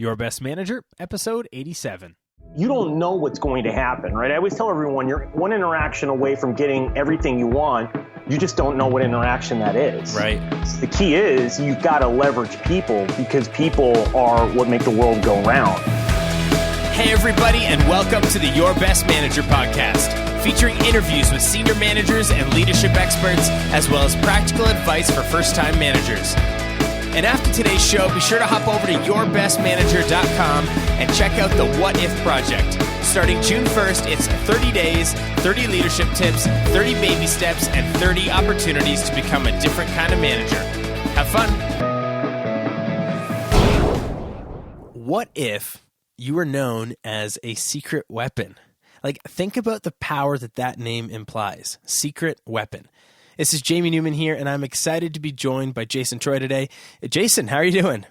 Your Best Manager, episode 87. You don't know what's going to happen, right? I always tell everyone you're one interaction away from getting everything you want. You just don't know what interaction that is. Right. The key is you've got to leverage people because people are what make the world go round. Hey, everybody, and welcome to the Your Best Manager podcast, featuring interviews with senior managers and leadership experts, as well as practical advice for first-time managers. And after today's show, be sure to hop over to yourbestmanager.com and check out the What If Project. Starting June 1st, it's 30 days, 30 leadership tips, 30 baby steps, and 30 opportunities to become a different kind of manager. Have fun. What if you were known as a secret weapon? Like, think about the power that name implies. Secret weapon. This is Jamie Newman here, and I'm excited to be joined by Jason Treu today. Jason, how are you doing?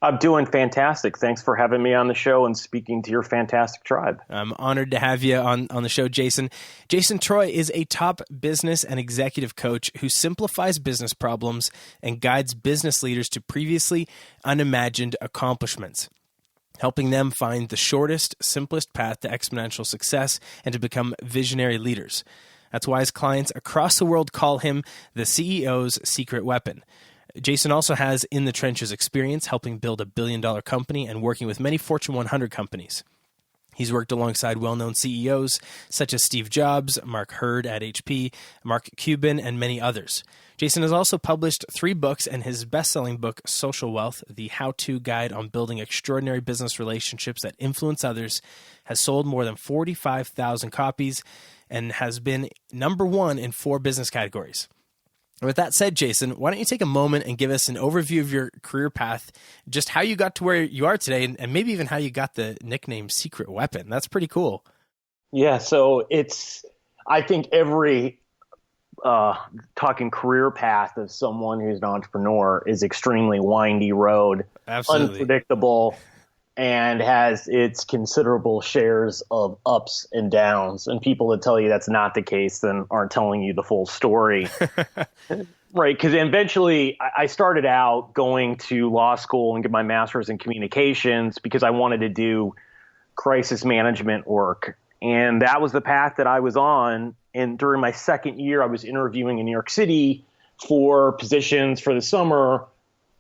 I'm doing fantastic. Thanks for having me on the show and speaking to your fantastic tribe. I'm honored to have you on the show, Jason. Jason Treu is a top business and executive coach who simplifies business problems and guides business leaders to previously unimagined accomplishments, helping them find the shortest, simplest path to exponential success and to become visionary leaders. That's why his clients across the world call him the CEO's secret weapon. Jason also has in the trenches experience helping build a billion-dollar company and working with many Fortune 100 companies. He's worked alongside well-known CEOs such as Steve Jobs, Mark Hurd at HP, Mark Cuban, and many others. Jason has also published 3 books, and his best-selling book, Social Wealth, the how-to guide on building extraordinary business relationships that influence others, has sold more than 45,000 copies and has been number 1 in 4 business categories. With that said, Jason, why don't you take a moment and give us an overview of your career path, just how you got to where you are today, and maybe even how you got the nickname Secret Weapon. That's pretty cool. Yeah, so I think every talking career path of someone who's an entrepreneur is extremely windy road, Absolutely. Unpredictable, and has its considerable shares of ups and downs. And people that tell you that's not the case then aren't telling you the full story. Right, because eventually I started out going to law school and get my master's in communications because I wanted to do crisis management work. And that was the path that I was on. And during my second year, I was interviewing in New York City for positions for the summer,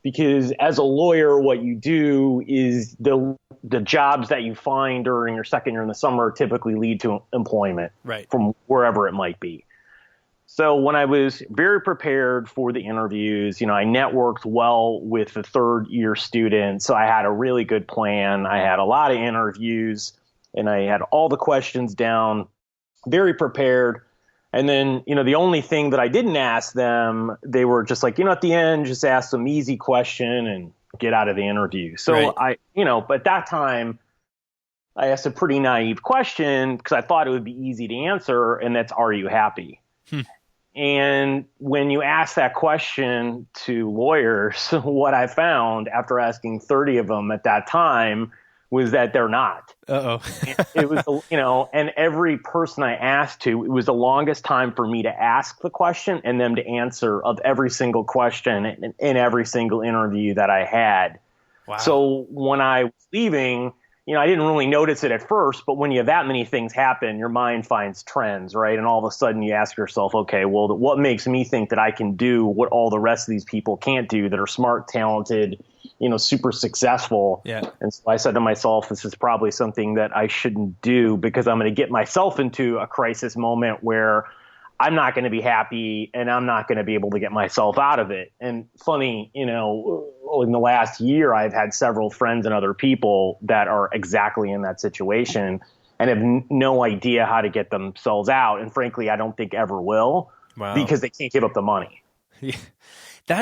because as a lawyer, what you do is the jobs that you find during your second year in the summer typically lead to employment, right, from wherever it might be. So when I was very prepared for the interviews, I networked well with the third year students. So I had a really good plan. I had a lot of interviews and I had all the questions down, very prepared. And then, the only thing that I didn't ask them, they were just like, at the end, just ask some easy question and get out of the interview. So right. But at that time, I asked a pretty naive question because I thought it would be easy to answer. And that's, are you happy? And when you ask that question to lawyers, what I found after asking 30 of them at that time was that they're not. Uh-oh. It was, and every person I asked to, it was the longest time for me to ask the question and them to answer of every single question in every single interview that I had. Wow. So when I was leaving, I didn't really notice it at first, but when you have that many things happen, your mind finds trends, right? And all of a sudden you ask yourself, okay, well, what makes me think that I can do what all the rest of these people can't do that are smart, talented, super successful. Yeah. And so I said to myself, this is probably something that I shouldn't do because I'm going to get myself into a crisis moment where I'm not going to be happy and I'm not going to be able to get myself out of it. And funny, in the last year, I've had several friends and other people that are exactly in that situation and have no idea how to get themselves out. And frankly, I don't think ever will. Wow. Because they can't give up the money. Yeah.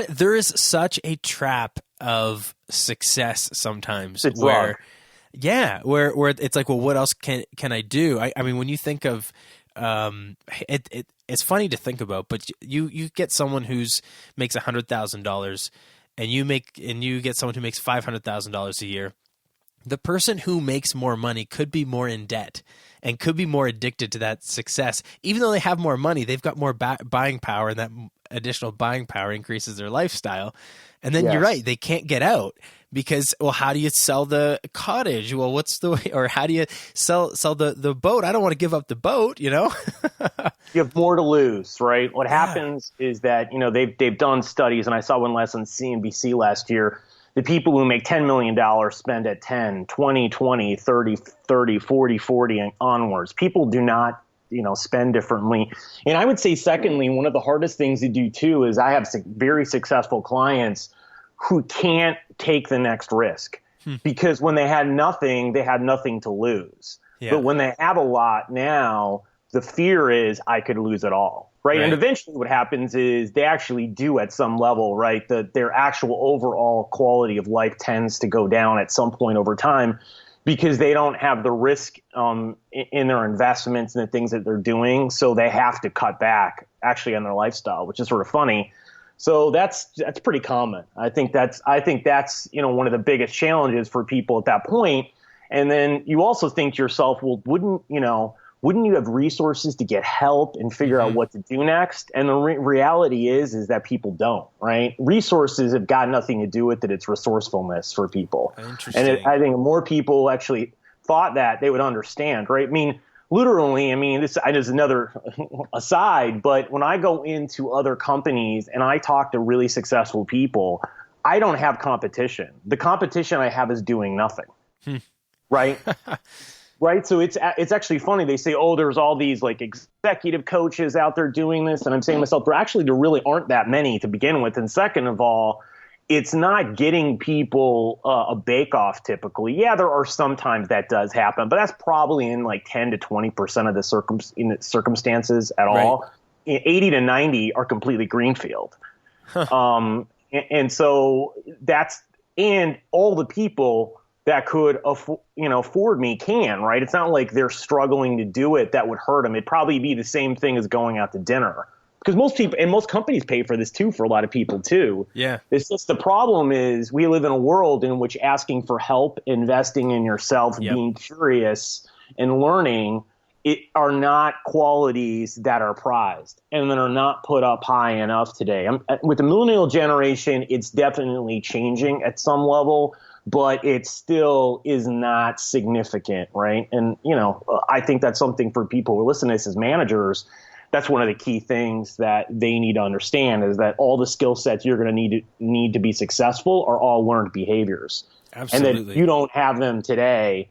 There is such a trap of success sometimes where it's like, well, what else can I do? I mean, when you think of it's funny to think about, but you get someone who's makes $100,000 and you get someone who makes $500,000 a year. the person who makes more money could be more in debt and could be more addicted to that success. Even though they have more money, they've got more buying power, and that additional buying power increases their lifestyle. And then you're right, they can't get out because, well, how do you sell the cottage? Well, what's the way, or how do you sell the boat? I don't want to give up the boat, you know? You have more to lose, right? What happens is that, they've done studies, and I saw one last on CNBC last year. The people who make $10 million spend at 10, 20, 20, 30, 30, 40, 40 and onwards. People do not, spend differently. And I would say, secondly, one of the hardest things to do too is I have very successful clients who can't take the next risk because when they had nothing to lose. Yeah. But when they have a lot now, the fear is I could lose it all. Right. And eventually what happens is they actually do at some level, right? Their actual overall quality of life tends to go down at some point over time because they don't have the risk in their investments and the things that they're doing. So they have to cut back actually on their lifestyle, which is sort of funny. So that's pretty common. I think that's one of the biggest challenges for people at that point. And then you also think to yourself, well, wouldn't you have resources to get help and figure out what to do next? And the reality is that people don't, right? Resources have got nothing to do with it. It's resourcefulness for people. Interesting. And I think more people actually thought that they would understand, right? I mean, literally, this is another aside, but when I go into other companies and I talk to really successful people, I don't have competition. The competition I have is doing nothing, right? Right. So it's actually funny. They say, oh, there's all these like executive coaches out there doing this. And I'm saying to myself, there really aren't that many to begin with. And second of all, it's not getting people a bake-off typically. Yeah, there are sometimes that does happen, but that's probably in like 10 to 20% of the circumstances at all. 80 to 90 are completely greenfield. And so and all the people that could afford me can, right? It's not like they're struggling to do it that would hurt them. It'd probably be the same thing as going out to dinner. Because most people and most companies pay for this too for a lot of people too. Yeah. It's just the problem is we live in a world in which asking for help, investing in yourself, being curious and learning are not qualities that are prized and that are not put up high enough today. With the millennial generation, it's definitely changing at some level, but it still is not significant, right? And, I think that's something for people who listen to this as managers. That's one of the key things that they need to understand is that all the skill sets you're going to need to be successful are all learned behaviors. Absolutely. And that you don't have them today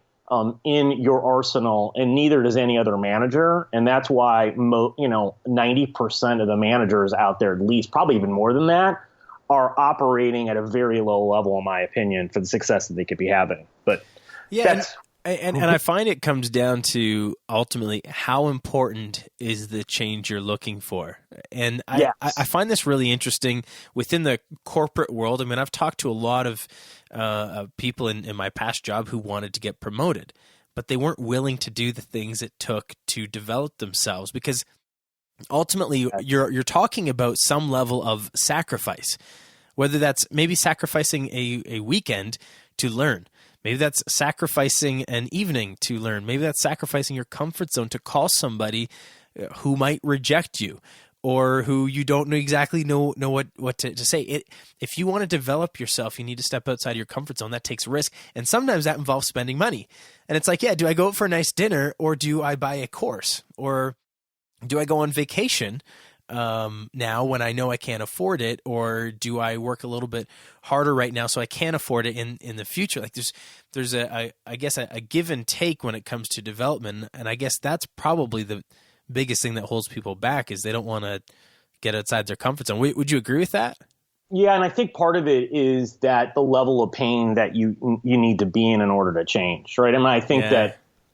in your arsenal, and neither does any other manager. And that's why 90% of the managers out there, at least probably even more than that, are operating at a very low level, in my opinion, for the success that they could be having. But that's and I find it comes down to ultimately how important is the change you're looking for. And I find this really interesting within the corporate world. I mean, I've talked to a lot of people in my past job who wanted to get promoted, but they weren't willing to do the things it took to develop themselves because ultimately you're talking about some level of sacrifice, whether that's maybe sacrificing a weekend to learn. Maybe that's sacrificing an evening to learn. Maybe that's sacrificing your comfort zone to call somebody who might reject you or who you don't exactly know what to say. If you want to develop yourself, you need to step outside your comfort zone. That takes risk. And sometimes that involves spending money. And it's like, do I go out for a nice dinner or do I buy a course? Or do I go on vacation now when I know I can't afford it, or do I work a little bit harder right now so I can afford it in the future? Like there's a give and take when it comes to development, and I guess that's probably the biggest thing that holds people back is they don't want to get outside their comfort zone. Would you agree with that? Yeah, and I think part of it is that the level of pain that you need to be in order to change, right? I mean, I think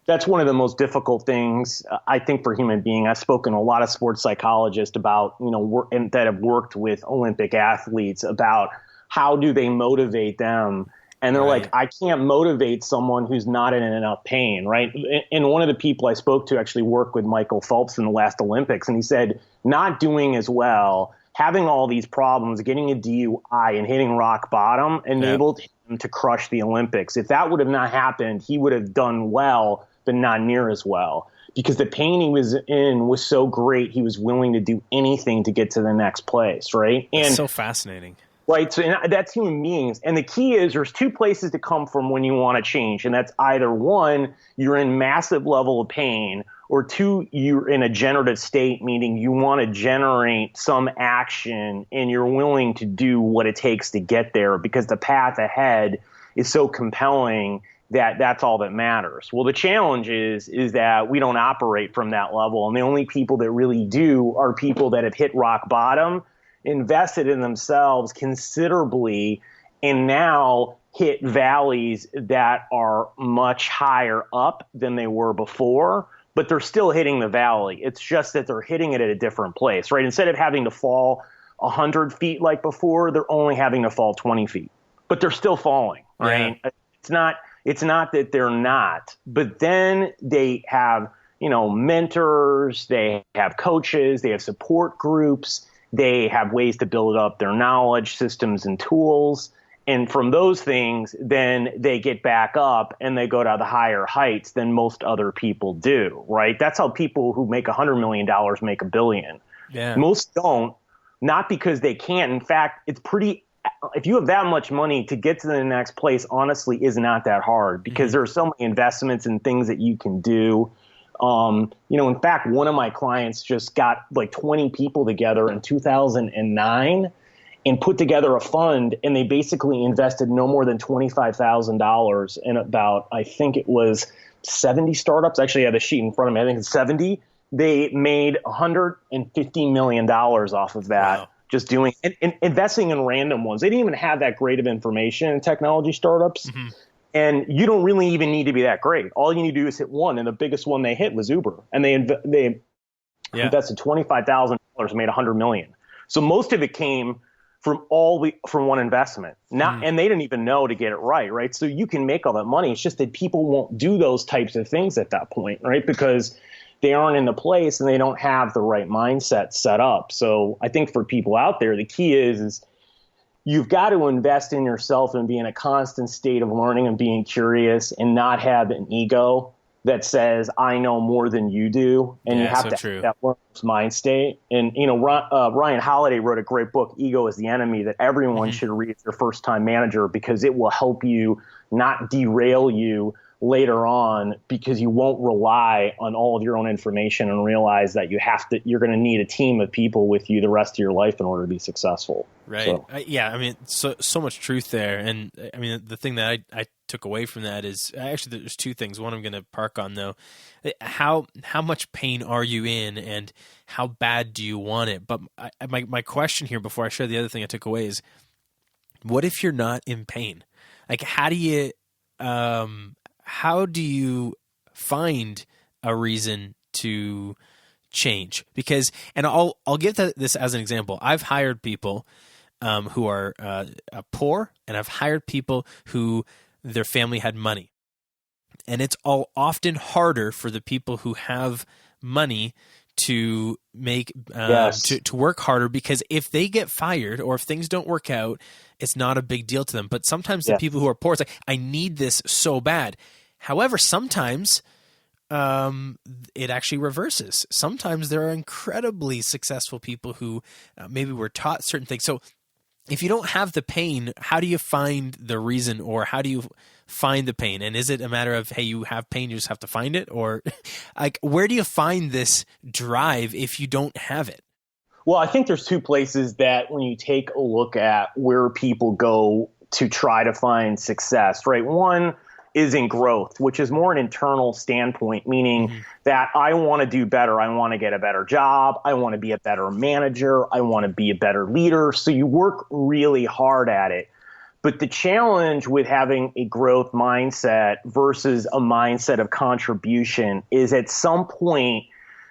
that's one of the most difficult things, I think, for human being. I've spoken to a lot of sports psychologists about, that have worked with Olympic athletes about how do they motivate them. And they're like, I can't motivate someone who's not in enough pain, right? And one of the people I spoke to actually worked with Michael Phelps in the last Olympics. And he said, not doing as well, having all these problems, getting a DUI and hitting rock bottom enabled him him to crush the Olympics. If that would have not happened, he would have done well, but not near as well, because the pain he was in was so great. He was willing to do anything to get to the next place. Right. And it's so fascinating. Right. So that's human beings. And the key is there's two places to come from when you want to change. And that's either one, you're in massive level of pain, or two, you're in a generative state, meaning you want to generate some action and you're willing to do what it takes to get there because the path ahead is so compelling that that's all that matters. Well, the challenge is that we don't operate from that level. And the only people that really do are people that have hit rock bottom, invested in themselves considerably, and now hit valleys that are much higher up than they were before, but they're still hitting the valley. It's just that they're hitting it at a different place, right? Instead of having to fall 100 feet like before, they're only having to fall 20 feet, but they're still falling, right? Yeah. It's not that they're not, but then they have, mentors, they have coaches, they have support groups, they have ways to build up their knowledge, systems, and tools. And from those things, then they get back up and they go to the higher heights than most other people do, right? That's how people who make $100 million make $1 billion. Yeah. Most don't, not because they can't. In fact, if you have that much money, to get to the next place, honestly, is not that hard because there are so many investments and things that you can do. In fact, one of my clients just got like 20 people together in 2009 and put together a fund, and they basically invested no more than $25,000 in about, I think it was 70 startups. Actually, I have the sheet in front of me. I think it's 70. They made $150 million off of that. Wow. Just doing and investing in random ones. They didn't even have that great of information in technology startups. Mm-hmm. And you don't really even need to be that great. All you need to do is hit one, and the biggest one they hit was Uber. And they invested $25,000, made $100 million. So most of it came from one investment. And they didn't even know to get it right? So you can make all that money. It's just that people won't do those types of things at that point, right? Because they aren't in the place and they don't have the right mindset set up. So I think for people out there, the key is you've got to invest in yourself and be in a constant state of learning and being curious and not have an ego that says, I know more than you do. And you have to have that learner's mind state. And, Ryan Holiday wrote a great book, Ego is the Enemy, that everyone should read as their first time manager because it will help you not derail you later on, because you won't rely on all of your own information and realize that you're going to need a team of people with you the rest of your life in order to be successful. Right. So, so much truth there. And I mean, the thing that I took away from that is actually there's two things. One I'm going to park on though. How much pain are you in and how bad do you want it? But my question here before I share the other thing I took away is, what if you're not in pain? Like, how do you find a reason to change? Because, and I'll give this as an example. I've hired people who are poor, and I've hired people who their family had money. And it's often harder for the people who have money to make to work harder, because if they get fired or if things don't work out, it's not a big deal to them. But sometimes the people who are poor, it's like, I need this so bad. However, sometimes it actually reverses. Sometimes there are incredibly successful people who maybe were taught certain things. So if you don't have the pain, how do you find the reason, or how do you find the pain? And is it a matter of, hey, you have pain, you just have to find it? Or like, where do you find this drive if you don't have it? Well, I think there's two places that when you take a look at where people go to try to find success, right? One is in growth, which is more an internal standpoint, meaning that I want to do better. I want to get a better job. I want to be a better manager. I want to be a better leader. So you work really hard at it. But the challenge with having a growth mindset versus a mindset of contribution is at some point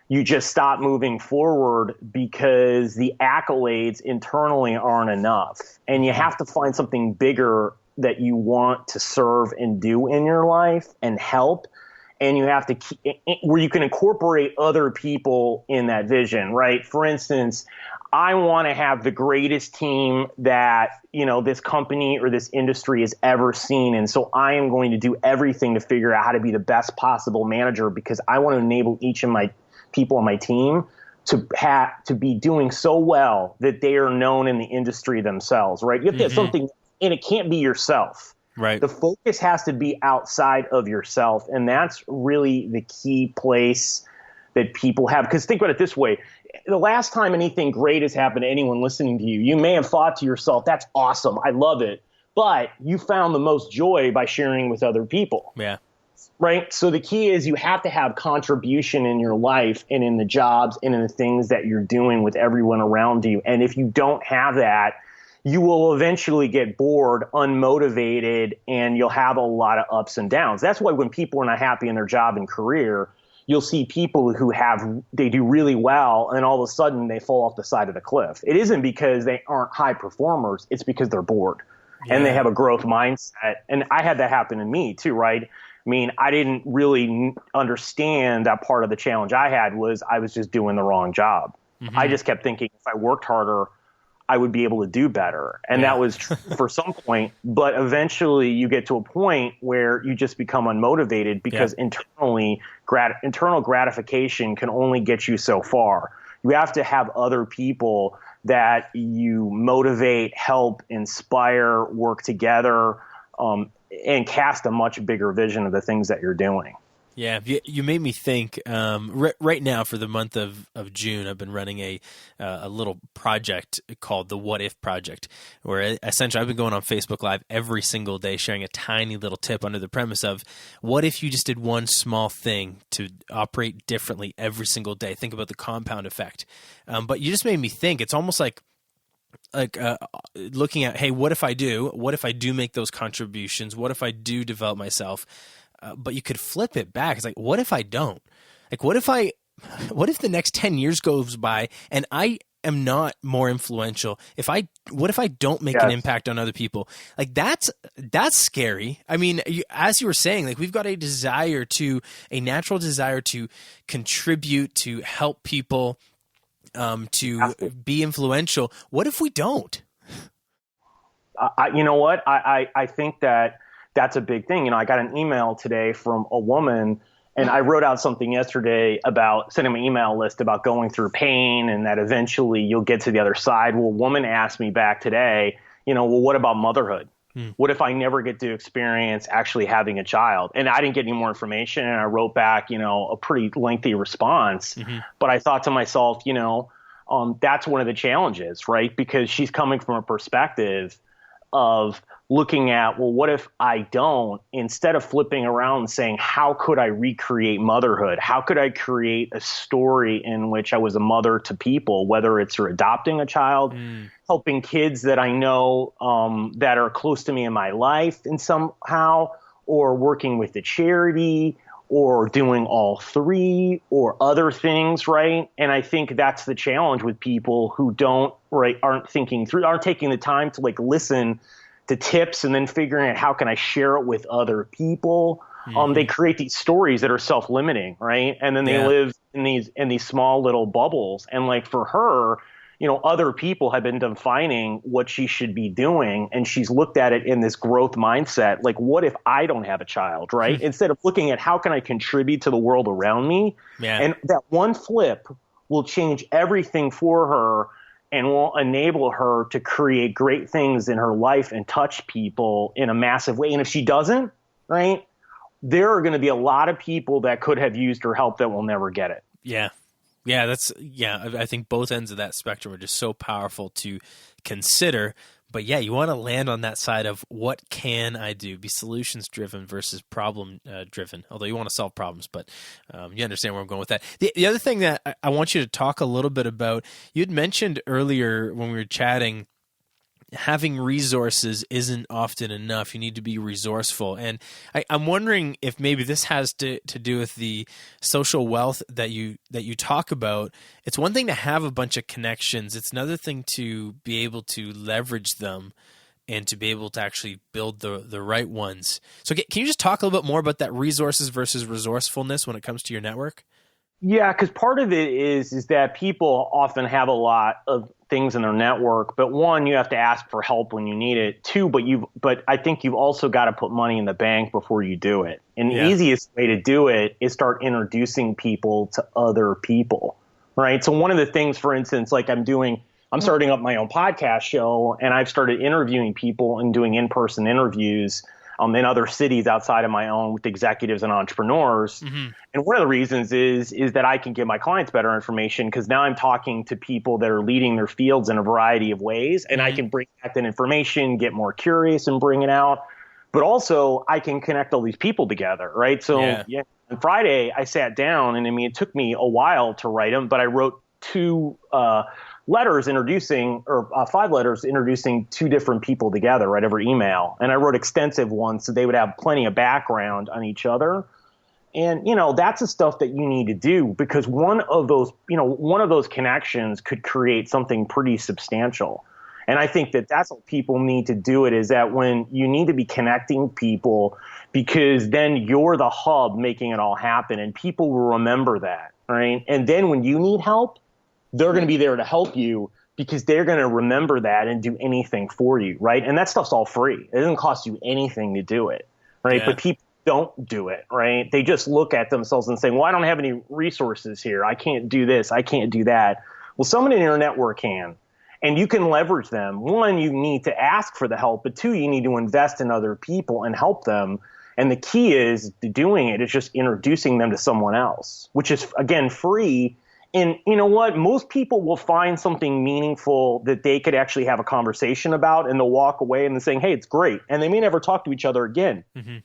you just stop moving forward because the accolades internally aren't enough. And you have to find something bigger that you want to serve and do in your life and help. And you have to where you can incorporate other people in that vision, right? For instance, I want to have the greatest team that, this company or this industry has ever seen. And so I am going to do everything to figure out how to be the best possible manager, because I want to enable each of my people on my team to be doing so well that they are known in the industry themselves, right? You have to have something, and it can't be yourself. Right. The focus has to be outside of yourself. And that's really the key place that people have. Because think about it this way. The last time anything great has happened to anyone listening to you, you may have thought to yourself, that's awesome, I love it. But you found the most joy by sharing with other people. Yeah. Right? So the key is you have to have contribution in your life and in the jobs and in the things that you're doing with everyone around you. And if you don't have that, you will eventually get bored, unmotivated, and you'll have a lot of ups and downs. That's why when people are not happy in their job and career, you'll see people who they do really well, and all of a sudden they fall off the side of the cliff. It isn't because they aren't high performers. It's because they're bored and they have a growth mindset. And I had that happen to me too, right? I mean, I didn't really understand that part of the challenge I had was I was just doing the wrong job. I just kept thinking if I worked harder, I would be able to do better. And that was for some point. But eventually you get to a point where you just become unmotivated because internal gratification can only get you so far. You have to have other people that you motivate, help, inspire, work together, and cast a much bigger vision of the things that you're doing. Yeah, you made me think. Right now, for the month of June, I've been running a little project called the What If Project, where essentially I've been going on Facebook Live every single day, sharing a tiny little tip under the premise of what if you just did one small thing to operate differently every single day. Think about the compound effect. But you just made me think. It's almost like looking at, hey, what if I do make those contributions? What if I do develop myself? But you could flip it back. It's like, what if I don't? Like, what if the next 10 years goes by and I am not more influential? What if I don't make an impact on other people? Like, that's scary. I mean, as you were saying, like, we've got a natural desire to contribute, to help people, to be influential. What if we don't? You know what? I think that's a big thing. I got an email today from a woman, and I wrote out something yesterday about sending my email list about going through pain and that eventually you'll get to the other side. Well, a woman asked me back today, well, what about motherhood? What if I never get to experience actually having a child? And I didn't get any more information, and I wrote back, a pretty lengthy response. But I thought to myself, that's one of the challenges, right? Because she's coming from a perspective of looking at, well, what if I don't, instead of flipping around and saying, how could I recreate motherhood? How could I create a story in which I was a mother to people, whether it's through adopting a child, helping kids that I know that are close to me in my life in somehow, or working with a charity, or doing all three, or other things, right? And I think that's the challenge with people who aren't thinking through, aren't taking the time to listen to tips and then figuring out how can I share it with other people. They create these stories that are self-limiting, right? And then they live in these small little bubbles. And for her, other people have been defining what she should be doing, and she's looked at it in this growth mindset. Like, what if I don't have a child, right? Instead of looking at how can I contribute to the world around me? And that one flip will change everything for her and will enable her to create great things in her life and touch people in a massive way. And if she doesn't, right, there are going to be a lot of people that could have used her help that will never get it. I think both ends of that spectrum are just so powerful to consider. But you want to land on that side of what can I do? Be solutions driven versus problem driven. Although you want to solve problems, but you understand where I'm going with that. The other thing that I want you to talk a little bit about, you had mentioned earlier when we were chatting, having resources isn't often enough. You need to be resourceful. And I'm wondering if maybe this has to do with the social wealth that you talk about. It's one thing to have a bunch of connections. It's another thing to be able to leverage them and to be able to actually build the right ones. So can you just talk a little bit more about that resources versus resourcefulness when it comes to your network? Yeah, because part of it is that people often have a lot of things in their network. But one, you have to ask for help when you need it. Two, but I think you've also got to put money in the bank before you do it. And the easiest way to do it is start introducing people to other people, right? So one of the things, for instance, like I'm starting up my own podcast show, and I've started interviewing people and doing in-person interviews in other cities outside of my own with executives and entrepreneurs. Mm-hmm. And one of the reasons is that I can give my clients better information because now I'm talking to people that are leading their fields in a variety of ways, and I can bring back that information, get more curious and bring it out. But also I can connect all these people together, right? So on Friday I sat down, and I mean, it took me a while to write them, but I wrote 5 letters introducing 2 different people together, right, over email. And I wrote extensive ones so they would have plenty of background on each other. And, that's the stuff that you need to do because one of those connections could create something pretty substantial. And I think that that's what people need to do it is that when you need to be connecting people because then you're the hub making it all happen and people will remember that, right? And then when you need help, they're going to be there to help you because they're going to remember that and do anything for you, right? And that stuff's all free. It doesn't cost you anything to do it, right? Yeah. But people don't do it, right? They just look at themselves and say, well, I don't have any resources here. I can't do this. I can't do that. Well, someone in your network can, and you can leverage them. One, you need to ask for the help, but 2, you need to invest in other people and help them. And the key is to doing it is just introducing them to someone else, which is, again, free. And you know what? Most people will find something meaningful that they could actually have a conversation about, and they'll walk away and they're saying, hey, it's great. And they may never talk to each other again. Mm-hmm.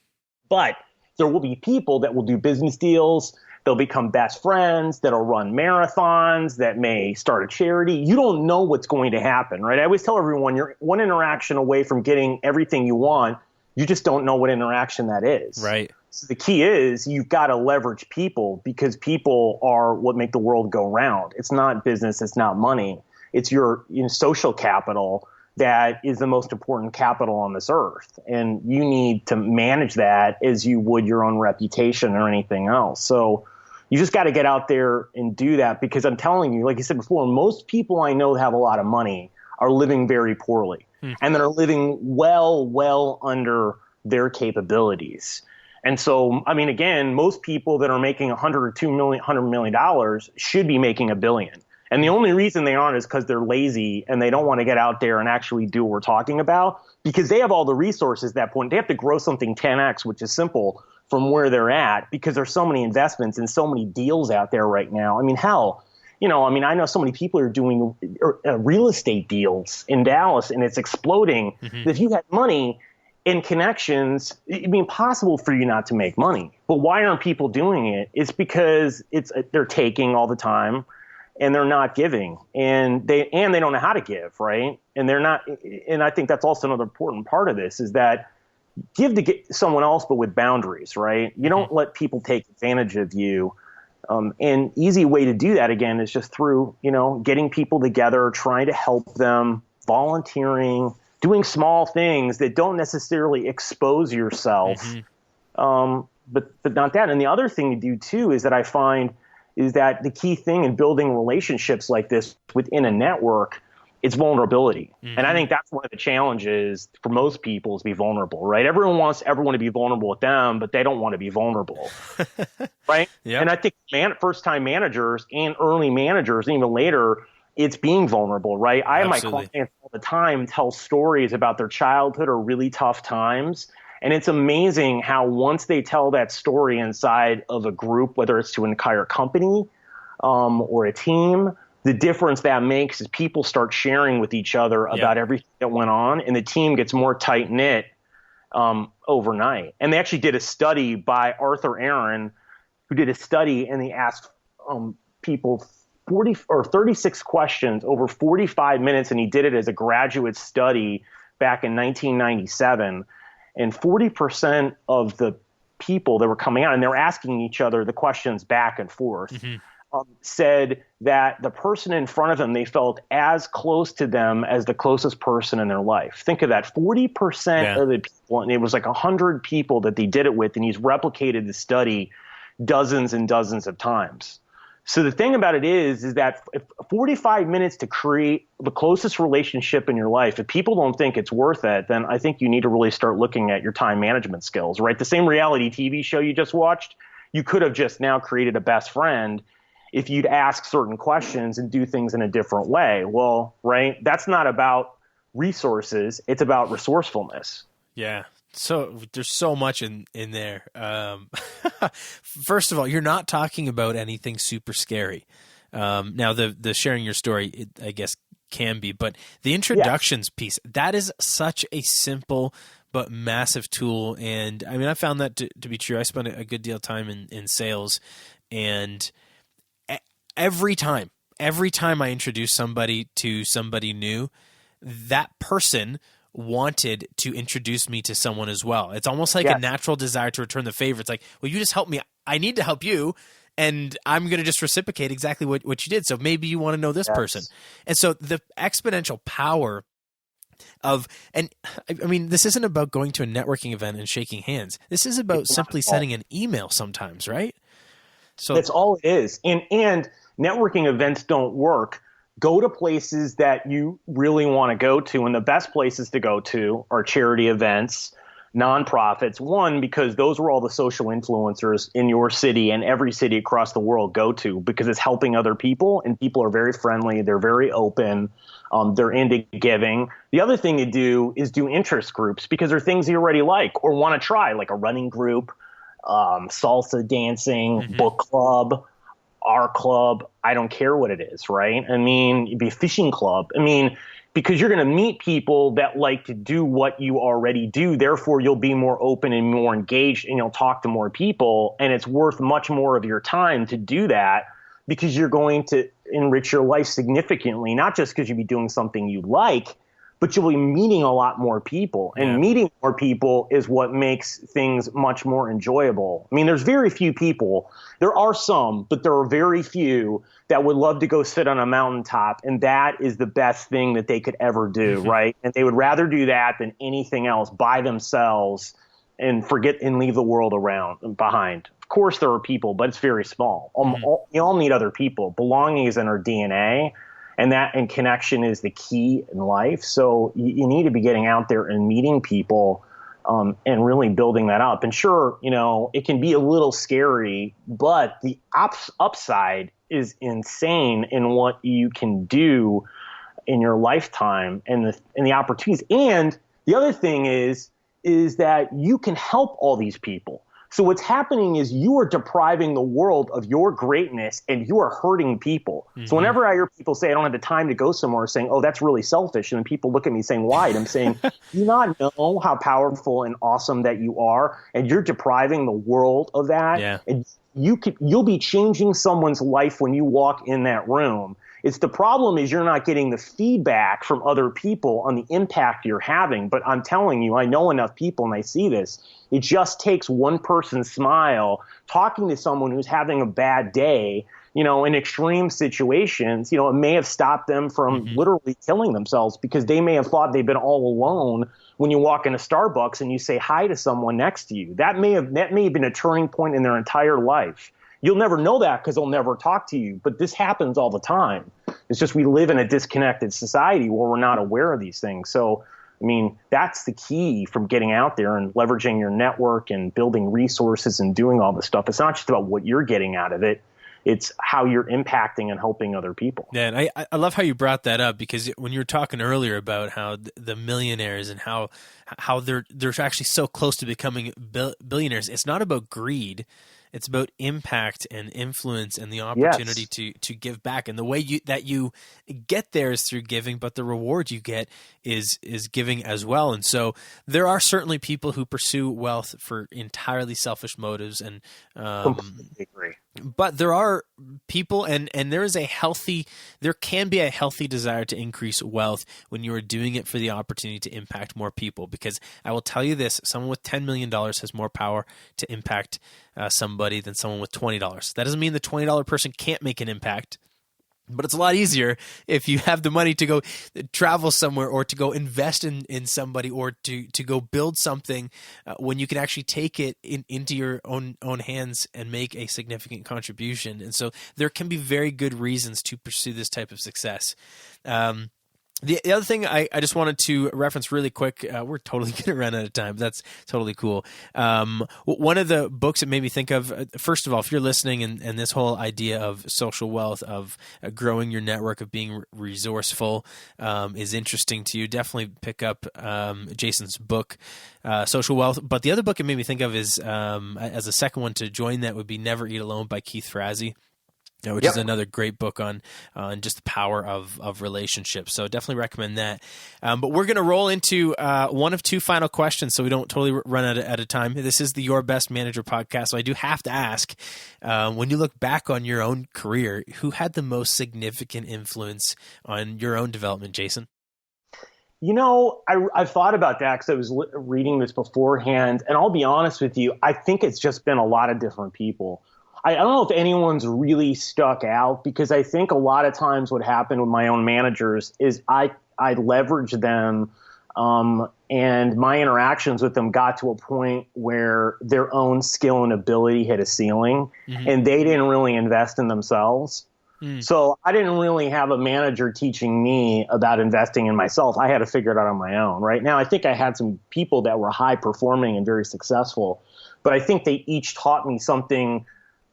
But there will be people that will do business deals. They'll become best friends, that'll run marathons, that may start a charity. You don't know what's going to happen, right? I always tell everyone you're one interaction away from getting everything you want. You just don't know what interaction that is. Right. So the key is you've got to leverage people because people are what make the world go round. It's not business. It's not money. It's your social capital that is the most important capital on this earth. And you need to manage that as you would your own reputation or anything else. So you just got to get out there and do that because I'm telling you, like I said before, most people I know that have a lot of money are living very poorly and that are living well under their capabilities. And so, I mean, again, most people that are making $100 or $200 million should be making $1 billion. And the only reason they aren't is because they're lazy and they don't want to get out there and actually do what we're talking about because they have all the resources at that point. They have to grow something 10x, which is simple from where they're at because there's so many investments and so many deals out there right now. I mean, hell, I know so many people are doing real estate deals in Dallas and it's exploding. Mm-hmm. If you had money and connections, it'd be impossible for you not to make money. But why aren't people doing it? It's because they're taking all the time and they're not giving and they don't know how to give, right? And they're not, and I think that's also another important part of this is that give to get someone else, but with boundaries, right? You don't let people take advantage of you. And easy way to do that again is just through, getting people together, trying to help them, volunteering, doing small things that don't necessarily expose yourself, but not that. And the other thing to do too is that I find is that the key thing in building relationships like this within a network is vulnerability. Mm-hmm. And I think that's one of the challenges for most people is be vulnerable, right? Everyone wants everyone to be vulnerable with them, but they don't want to be vulnerable, right? Yep. And I think first-time managers and early managers, and even later, it's being vulnerable, right? I have my clients all the time tell stories about their childhood or really tough times. And it's amazing how once they tell that story inside of a group, whether it's to an entire company or a team, the difference that makes is people start sharing with each other about everything that went on, and the team gets more tight-knit overnight. And they actually did a study by Arthur Aaron, who did a study, and they asked people 36 questions over 45 minutes, and he did it as a graduate study back in 1997. And 40% of the people that were coming out, and they were asking each other the questions back and forth, said that the person in front of them, they felt as close to them as the closest person in their life. Think of that, 40% of the people, and it was like 100 people that they did it with, and he's replicated the study dozens and dozens of times. So the thing about it is that if 45 minutes to create the closest relationship in your life, if people don't think it's worth it, then I think you need to really start looking at your time management skills, right? The same reality TV show you just watched, you could have just now created a best friend if you'd ask certain questions and do things in a different way. Well, right? That's not about resources. It's about resourcefulness. Yeah. So there's so much in there. First of all, you're not talking about anything super scary. Now the sharing your story, I guess, can be, but the introductions piece, that is such a simple but massive tool. And I mean, I found that to be true. I spent a good deal of time in sales, and every time I introduce somebody to somebody new, that person wanted to introduce me to someone as well. It's almost like a natural desire to return the favor. It's like, well, you just helped me. I need to help you. And I'm going to just reciprocate exactly what you did. So maybe you want to know this person. And so the exponential power of, and I mean, this isn't about going to a networking event and shaking hands. This is about simply sending an email sometimes, right? So that's all it is. And networking events don't work. Go to places that you really want to go to. And the best places to go to are charity events, nonprofits. One, because those are all the social influencers in your city and every city across the world go to, because it's helping other people, and people are very friendly. They're very open. They're into giving. The other thing to do is do interest groups, because they're things you already like or want to try, like a running group, salsa dancing, book club, our club. I don't care what it is, right? I mean, it'd be a fishing club. I mean, because you're going to meet people that like to do what you already do. Therefore, you'll be more open and more engaged, and you'll talk to more people. And it's worth much more of your time to do that, because you're going to enrich your life significantly, not just because you'll be doing something you like, but you'll be meeting a lot more people. And meeting more people is what makes things much more enjoyable. I mean, there's very few people. There are some, but there are very few that would love to go sit on a mountaintop, and that is the best thing that they could ever do, right? And they would rather do that than anything else by themselves and forget and leave the world around behind. Of course, there are people, but it's very small. We all need other people. Belonging is in our DNA. And connection is the key in life. So you need to be getting out there and meeting people, and really building that up. And sure, it can be a little scary, but the upside is insane in what you can do in your lifetime and the opportunities. And the other thing is that you can help all these people. So what's happening is you are depriving the world of your greatness, and you are hurting people. So whenever I hear people say, I don't have the time to go somewhere, saying, oh, that's really selfish, and then people look at me saying, why? And I'm saying, do you not know how powerful and awesome that you are? And you're depriving the world of that. Yeah. And you'll be changing someone's life when you walk in that room. It's the problem is you're not getting the feedback from other people on the impact you're having. But I'm telling you, I know enough people, and I see this. It just takes one person's smile, talking to someone who's having a bad day, in extreme situations. It may have stopped them from literally killing themselves, because they may have thought they've been all alone when you walk into Starbucks and you say hi to someone next to you. That may have been a turning point in their entire life. You'll never know that because they'll never talk to you. But this happens all the time. It's just we live in a disconnected society where we're not aware of these things. So, I mean, that's the key from getting out there and leveraging your network and building resources and doing all this stuff. It's not just about what you're getting out of it. It's how you're impacting and helping other people. Yeah, and I love how you brought that up, because when you were talking earlier about how the millionaires and how they're actually so close to becoming billionaires, it's not about greed. It's about impact and influence and the opportunity to give back. And the way that you get there is through giving, but the reward you get is giving as well. And so there are certainly people who pursue wealth for entirely selfish motives, and completely agree. But there are people, and there can be a healthy desire to increase wealth when you are doing it for the opportunity to impact more people. Because I will tell you this, someone with $10 million has more power to impact somebody than someone with $20. That doesn't mean the $20 person can't make an impact. But it's a lot easier if you have the money to go travel somewhere or to go invest in somebody or to go build something when you can actually take it into your own hands and make a significant contribution. And so there can be very good reasons to pursue this type of success. The other thing I just wanted to reference really quick, we're totally going to run out of time. That's totally cool. One of the books that made me think of, first of all, if you're listening and this whole idea of social wealth, of growing your network, of being resourceful is interesting to you, definitely pick up Jason's book, Social Wealth. But the other book it made me think of is, as a second one to join that, would be Never Eat Alone by Keith Ferrazzi. Which is another great book on just the power of relationships. So definitely recommend that. But we're going to roll into one of two final questions so we don't totally run out of time. This is the Your Best Manager podcast. So I do have to ask, when you look back on your own career, who had the most significant influence on your own development, Jason? I've thought about that because I was reading this beforehand. And I'll be honest with you, I think it's just been a lot of different people. I don't know if anyone's really stuck out because I think a lot of times what happened with my own managers is I leveraged them and my interactions with them got to a point where their own skill and ability hit a ceiling and they didn't really invest in themselves. So I didn't really have a manager teaching me about investing in myself. I had to figure it out on my own. Right now, I think I had some people that were high performing and very successful, but I think they each taught me something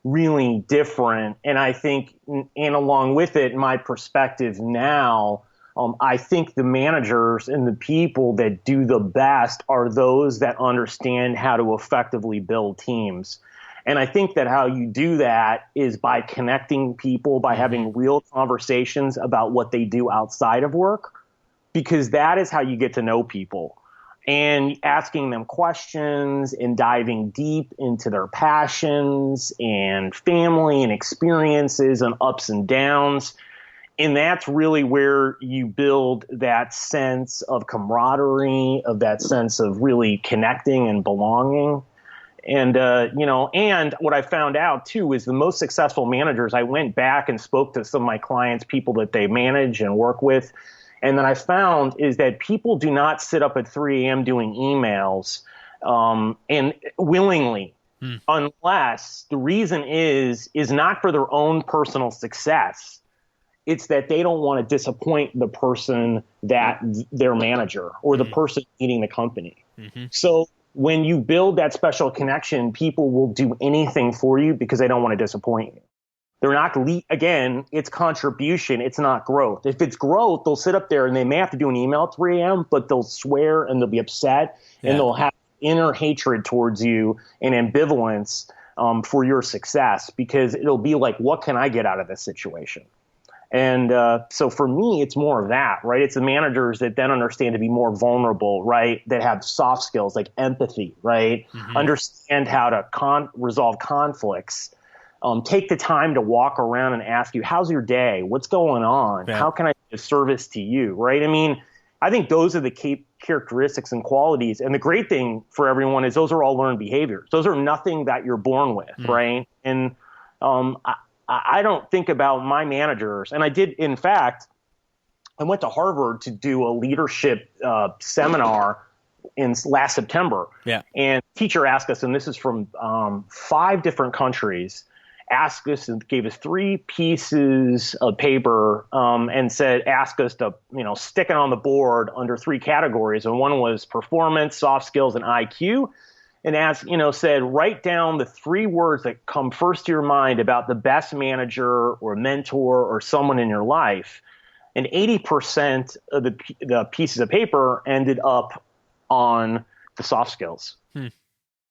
really different. And I think, and along with it, my perspective now, I think the managers and the people that do the best are those that understand how to effectively build teams. And I think that how you do that is by connecting people, by having real conversations about what they do outside of work, because that is how you get to know people. And asking them questions and diving deep into their passions and family and experiences and ups and downs. And that's really where you build that sense of camaraderie, of that sense of really connecting and belonging. And, and what I found out too is the most successful managers, I went back and spoke to some of my clients, people that they manage and work with. And then I found is that people do not sit up at 3 a.m. doing emails and willingly, unless the reason is not for their own personal success. It's that they don't want to disappoint the person that their manager or the person leading the company. So when you build that special connection, people will do anything for you because they don't want to disappoint you. They're not, again, it's contribution. It's not growth. If it's growth, they'll sit up there and they may have to do an email at 3 a.m., but they'll swear and they'll be upset and they'll have inner hatred towards you and ambivalence for your success because it'll be like, what can I get out of this situation? And so for me, it's more of that, right? It's the managers that then understand to be more vulnerable, right? That have soft skills like empathy, right? Understand how to resolve conflicts. Take the time to walk around and ask you, how's your day? What's going on? How can I be of service to you? Right? I mean, I think those are the key characteristics and qualities. And the great thing for everyone is those are all learned behaviors. Those are nothing that you're born with, right? And I don't think about my managers. And I did, in fact, I went to Harvard to do a leadership seminar in last September. And the teacher asked us, and this is from 5 different countries, asked us and gave us 3 pieces of paper and ask us to, stick it on the board under 3 categories. And one was performance, soft skills, and IQ. And said, write down the 3 words that come first to your mind about the best manager or mentor or someone in your life. And 80% of the pieces of paper ended up on the soft skills.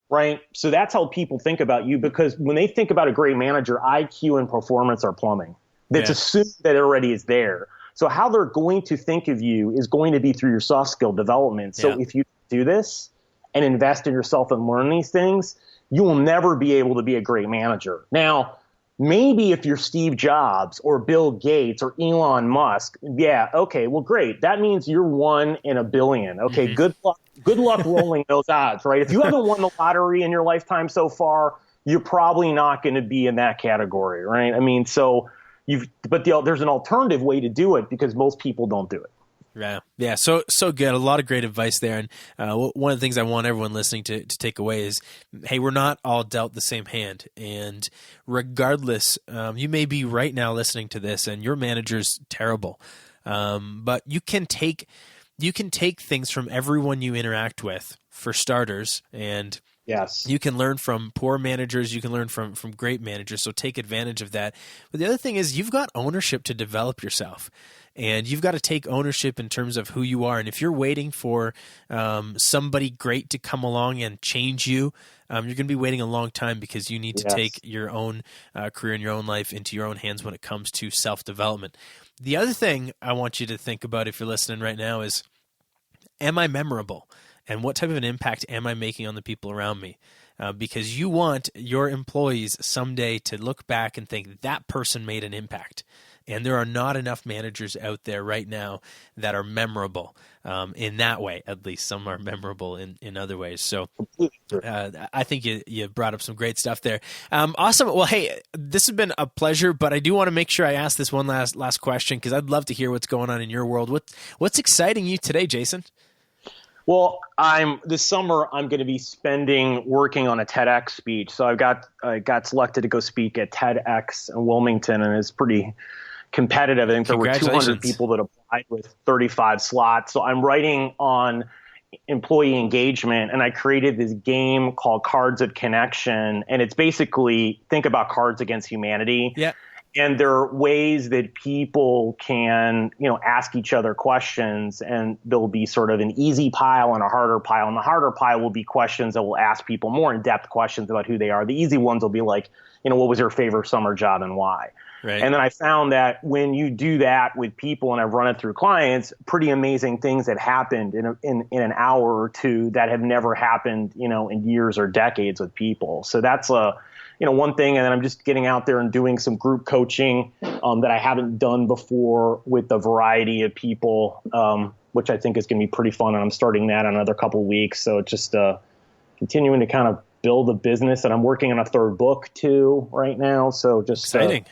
Right? So that's how people think about you, because when they think about a great manager, IQ and performance are plumbing. That's assumed that it already is there. So how they're going to think of you is going to be through your soft skill development. So if you do this and invest in yourself and learn these things, you will never be able to be a great manager. Now, maybe if you're Steve Jobs or Bill Gates or Elon Musk, okay, well, great. That means you're 1 in a billion. Okay, good luck. Good luck rolling those odds, right? If you haven't won the lottery in your lifetime so far, you're probably not going to be in that category, right? I mean, so, there's an alternative way to do it because most people don't do it. Yeah. So good. A lot of great advice there. And one of the things I want everyone listening to take away is, hey, we're not all dealt the same hand. And regardless, you may be right now listening to this and your manager's terrible. But you can take things from everyone you interact with, for starters, and yes, you can learn from poor managers. You can learn from great managers. So take advantage of that. But the other thing is you've got ownership to develop yourself. And you've got to take ownership in terms of who you are. And if you're waiting for somebody great to come along and change you, you're going to be waiting a long time because you need to take your own career and your own life into your own hands when it comes to self-development. The other thing I want you to think about if you're listening right now is, am I memorable? And what type of an impact am I making on the people around me? Because you want your employees someday to look back and think that person made an impact. And there are not enough managers out there right now that are memorable in that way. At least some are memorable in other ways. So I think you brought up some great stuff there. Awesome. Well, hey, this has been a pleasure, but I do want to make sure I ask this one last question because I'd love to hear what's going on in your world. What's exciting you today, Jason? Well, this summer I'm going to be working on a TEDx speech. So I got selected to go speak at TEDx in Wilmington, and it's pretty competitive. I think there were 200 people that applied with 35 slots. So I'm writing on employee engagement, and I created this game called Cards of Connection, and it's basically, think about Cards Against Humanity. Yeah. And there are ways that people can, ask each other questions, and there'll be sort of an easy pile and a harder pile. And the harder pile will be questions that will ask people more in-depth questions about who they are. The easy ones will be like, what was your favorite summer job and why? Right. And then I found that when you do that with people, and I've run it through clients, pretty amazing things that happened in an hour or two that have never happened, in years or decades with people. So that's one thing. And then I'm just getting out there and doing some group coaching that I haven't done before with a variety of people, which I think is going to be pretty fun. And I'm starting that in another couple of weeks. So just continuing to kind of build a business. And I'm working on a third book too right now. So just exciting.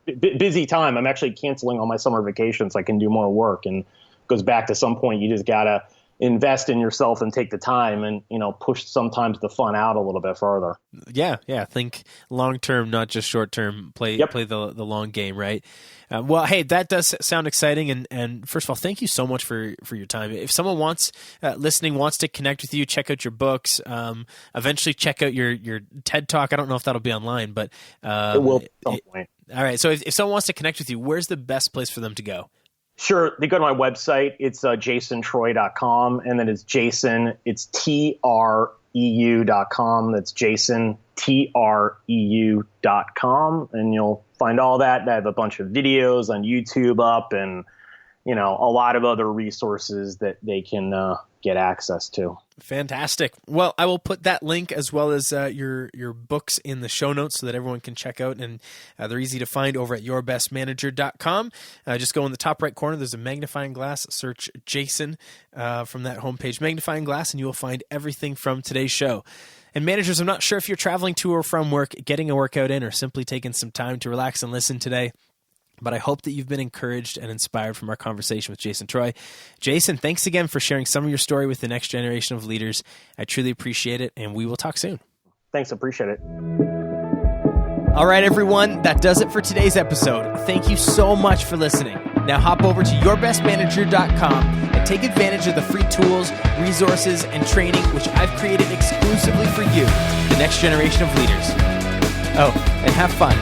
Busy time. I'm actually canceling all my summer vacations so I can do more work. And it goes back to some point, you just got to invest in yourself and take the time and, push sometimes the fun out a little bit further. Yeah. Think long-term, not just short-term. Play the long game, right? Well, hey, that does sound exciting. And first of all, thank you so much for your time. If someone wants to connect with you, check out your books, eventually check out your TED Talk. I don't know if that'll be online, but it will at some point. All right. So if someone wants to connect with you, where's the best place for them to go? Sure. They go to my website. It's jasontreu.com. And then it's Jason. It's TREU.com. That's Jason, TREU.com. And you'll find all that. I have a bunch of videos on YouTube up and, a lot of other resources that they can get access to. Fantastic. Well, I will put that link as well as your books in the show notes so that everyone can check out. And they're easy to find over at yourbestmanager.com. Just go in the top right corner. There's a magnifying glass. Search Jason from that homepage, magnifying glass, and you will find everything from today's show. And managers, I'm not sure if you're traveling to or from work, getting a workout in, or simply taking some time to relax and listen today, but I hope that you've been encouraged and inspired from our conversation with Jason Treu. Jason, thanks again for sharing some of your story with the next generation of leaders. I truly appreciate it, and we will talk soon. Thanks, appreciate it. All right, everyone, that does it for today's episode. Thank you so much for listening. Now hop over to yourbestmanager.com and take advantage of the free tools, resources, and training which I've created exclusively for you, the next generation of leaders. Oh, and have fun.